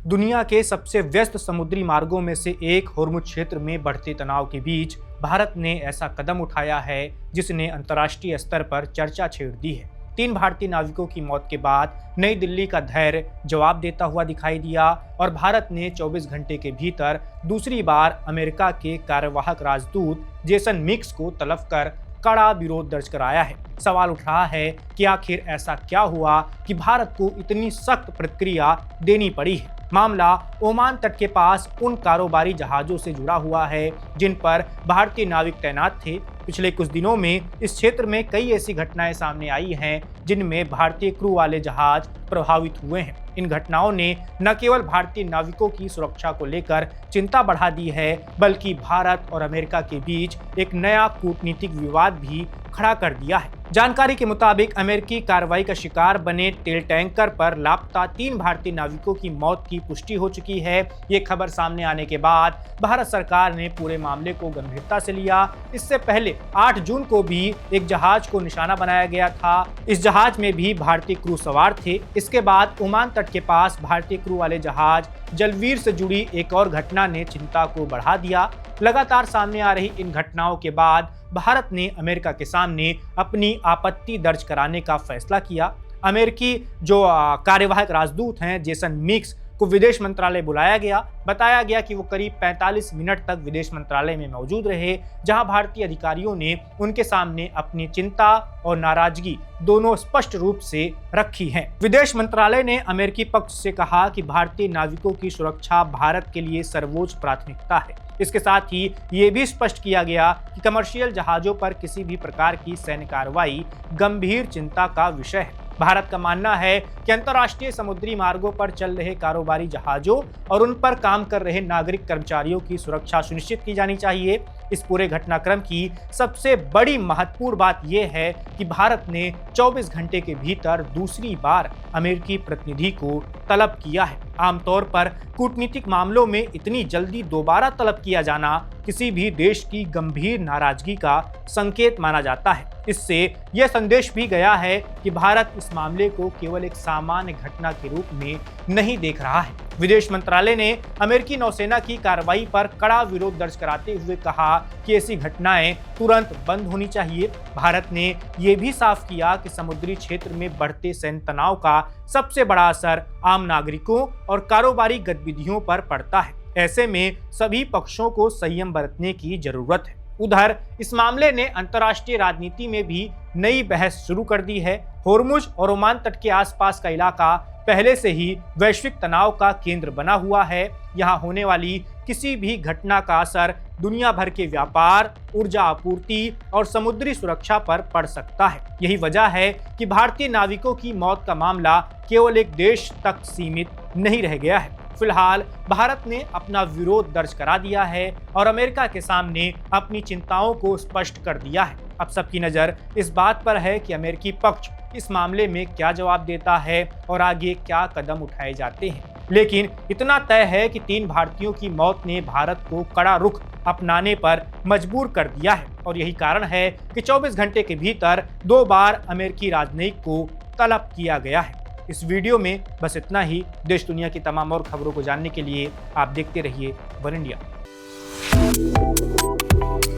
दुनिया के सबसे व्यस्त समुद्री मार्गों में से एक होर्मुज क्षेत्र में बढ़ते तनाव के बीच भारत ने ऐसा कदम उठाया है जिसने अंतर्राष्ट्रीय स्तर पर चर्चा छेड़ दी है। 3 भारतीय नाविकों की मौत के बाद नई दिल्ली का धैर्य जवाब देता हुआ दिखाई दिया और भारत ने 24 घंटे के भीतर दूसरी बार अमेरिका के कार्यवाहक राजदूत जेसन मिक्स को तलब कर कड़ा विरोध दर्ज कराया है। सवाल उठ रहा है कि आखिर ऐसा क्या हुआ कि भारत को इतनी सख्त प्रतिक्रिया देनी पड़ी है। मामला ओमान तट के पास उन कारोबारी जहाजों से जुड़ा हुआ है जिन पर भारतीय नाविक तैनात थे। पिछले कुछ दिनों में इस क्षेत्र में कई ऐसी घटनाएं सामने आई हैं जिनमें भारतीय क्रू वाले जहाज प्रभावित हुए हैं। इन घटनाओं ने न केवल भारतीय नाविकों की सुरक्षा को लेकर चिंता बढ़ा दी है, बल्कि भारत और अमेरिका के बीच एक नया कूटनीतिक विवाद भी खड़ा कर दिया है। जानकारी के मुताबिक अमेरिकी कार्रवाई का शिकार बने तेल टैंकर पर लापता 3 भारतीय नाविकों की मौत की पुष्टि हो चुकी है। ये खबर सामने आने के बाद भारत सरकार ने पूरे मामले को गंभीरता से लिया। इससे पहले 8 जून को भी एक जहाज को निशाना बनाया गया था। इस जहाज में भी भारतीय क्रू सवार थे। इसके बाद ओमान तट के पास भारतीय क्रू वाले जहाज जलवीर से जुड़ी एक और घटना ने चिंता को बढ़ा दिया। लगातार सामने आ रही इन घटनाओं के बाद भारत ने अमेरिका के सामने अपनी आपत्ति दर्ज कराने का फैसला किया। अमेरिकी जो कार्यवाहक राजदूत हैं जेसन मिक्स को विदेश मंत्रालय बुलाया गया। बताया गया कि वो करीब 45 मिनट तक विदेश मंत्रालय में मौजूद रहे, जहां भारतीय अधिकारियों ने उनके सामने अपनी चिंता और नाराजगी दोनों स्पष्ट रूप से रखी है। विदेश मंत्रालय ने अमेरिकी पक्ष से कहा कि भारतीय नाविकों की सुरक्षा भारत के लिए सर्वोच्च प्राथमिकता है। इसके साथ ही ये भी स्पष्ट किया गया कि कमर्शियल जहाजों पर किसी भी प्रकार की सैन्य कार्रवाई गंभीर चिंता का विषय है। भारत का मानना है कि अंतर्राष्ट्रीय समुद्री मार्गों पर चल रहे कारोबारी जहाजों और उन पर काम कर रहे नागरिक कर्मचारियों की सुरक्षा सुनिश्चित की जानी चाहिए। इस पूरे घटनाक्रम की सबसे बड़ी महत्वपूर्ण बात यह है कि भारत ने 24 घंटे के भीतर दूसरी बार अमेरिकी प्रतिनिधि को तलब किया है। आमतौर पर कूटनीतिक मामलों में इतनी जल्दी दोबारा तलब किया जाना किसी भी देश की गंभीर नाराजगी का संकेत माना जाता है। इससे यह संदेश भी गया है कि भारत इस मामले को केवल एक सामान्य घटना के रूप में नहीं देख रहा है। विदेश मंत्रालय ने अमेरिकी नौसेना की कार्रवाई पर कड़ा विरोध दर्ज कराते हुए कहा कि ऐसी घटनाएं तुरंत बंद होनी चाहिए। भारत ने यह भी साफ किया कि समुद्री क्षेत्र में बढ़ते सैन्य तनाव का सबसे बड़ा असर आम नागरिकों और कारोबारी गतिविधियों पर पड़ता है। ऐसे में सभी पक्षों को संयम बरतने की जरूरत है। उधर इस मामले ने अंतर्राष्ट्रीय राजनीति में भी नई बहस शुरू कर दी है। होर्मुज और ओमान तट के आसपास का इलाका पहले से ही वैश्विक तनाव का केंद्र बना हुआ है। यहाँ होने वाली किसी भी घटना का असर दुनिया भर के व्यापार, ऊर्जा आपूर्ति और समुद्री सुरक्षा पर पड़ सकता है। यही वजह है कि भारतीय नाविकों की मौत का मामला केवल एक देश तक सीमित नहीं रह गया है। फिलहाल भारत ने अपना विरोध दर्ज करा दिया है और अमेरिका के सामने अपनी चिंताओं को स्पष्ट कर दिया है। अब सबकी नजर इस बात पर है कि अमेरिकी पक्ष इस मामले में क्या जवाब देता है और आगे क्या कदम उठाए जाते हैं। लेकिन इतना तय है कि 3 भारतीयों की मौत ने भारत को कड़ा रुख अपनाने पर मजबूर कर दिया है और यही कारण है कि 24 घंटे के भीतर 2 बार अमेरिकी राजनयिक को तलब किया गया है। इस वीडियो में बस इतना ही। देश दुनिया की तमाम और खबरों को जानने के लिए आप देखते रहिए one India.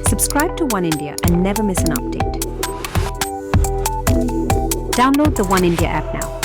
Subscribe to One India and never miss an update. Download the One India app now.